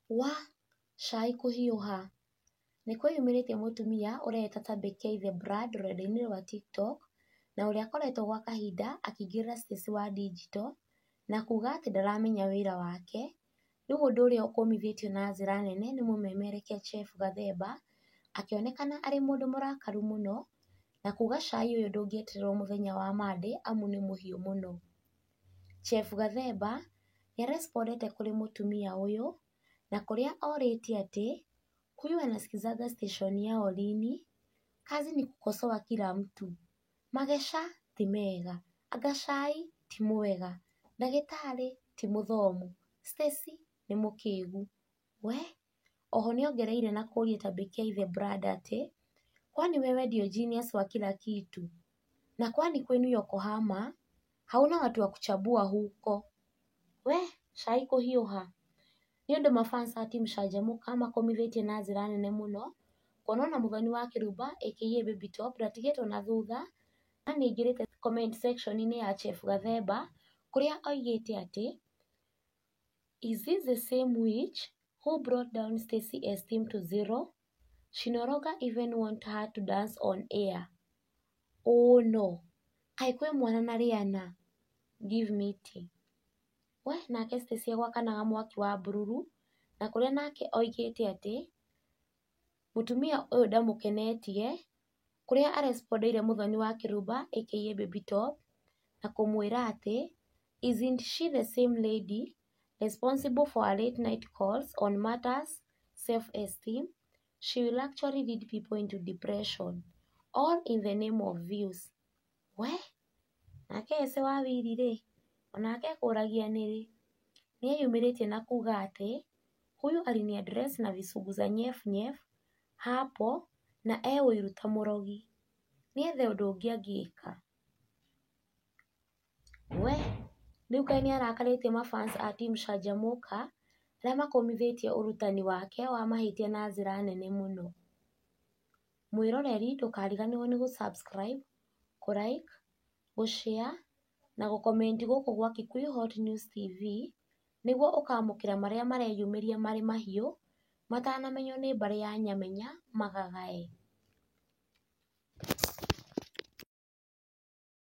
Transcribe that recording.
Wa cai kũhiũha. Nĩ kwĩyumĩrĩtie mũtumia ũreta ta Becky the Brand rũrenda-inĩ rwa TikTok, na ũrĩa akoretwo gwa kahinda akĩingĩrĩra space wa digital na kuga atĩ ndaramenya wĩra wake. Rĩu ũndũ ũrĩa ũkũmithĩtio na njĩra nene nĩ mũmemerekia Chef Gathemba, akĩonekana arĩ mũndũ mũrakaru mũno na kuga cai ũyũ ndũngĩetererwo mũthenya wa Monday amu nĩ mũhiũ mũno. Chef Gathemba nĩarespondete kũrĩ mũtumia ũyũ na kũrĩa orĩtie atĩ huyu anasikizanga station yao lini, kazi ni kukosoa kila mtu, magesha ti mega, anga cai ti mwega, ndagĩtarĩ ti mũthomu, Stacy nĩ mũkĩgu. We, oho nĩongereire na kũria ta Becky the Brand atĩ kwani wewe ndio genius wa kila kitu, na kwani kwenu Yokohama hauna watu wa kuchambua huko. We, cai kũhiũha. Nĩ ũndũ mafans a team Canjamũka makomithĩtie na njĩra nene mũno, kuona ona Mũthoni wa Kĩrumba aka Baby Top ndatigĩtwo na thutha, na nĩaingĩrĩte comment section-inĩ ya Chef Gathemba kũrĩa oigĩte atĩ is this the same witch who brought down Stacy esteem to zero? She no longer even want her to dance on air. Oh no, kaĩ kwĩ mwana na Rihanna, give me tea. We, nake Stacy agwakanaga mwaki wa bururu, na kũrĩa nake oigĩte atĩ mũtumia ũyũ ndamũkenetie, kũrĩa arespondeire Mũthoni wa Kĩrumba aka Baby Top na kũmwĩra atĩ isn't she the same lady responsible for her late night calls on matters self-esteem? She will actually lead people into depression, all in the name of views. We, nake ese wa wiri rĩ, onake kũragia nĩrĩ, nĩeyumĩrĩtie na kuga atĩ huyu aliniaddress na visugu za nyef nyef hapo na ũiru ta mũrogi, nĩethe ũndũ ũngĩ angĩka. We, rĩu kaĩ nĩarakarĩtie mafans a team Canjamũka arĩa makomithĩtie ũrutani wake wa mahĩtia na njĩra nene mũno. Mwĩroreri ndũkariganĩrwo nĩ gũ-subscribe, kũ-like, gũ-share na gũ-comment gũkũ gwa Kikuyu Hot News TV nĩguo ũkamũkĩra marĩa mareyumĩria marĩ mahiũ matanamenywo nĩ mbarĩ ya Nyamenya Magagae.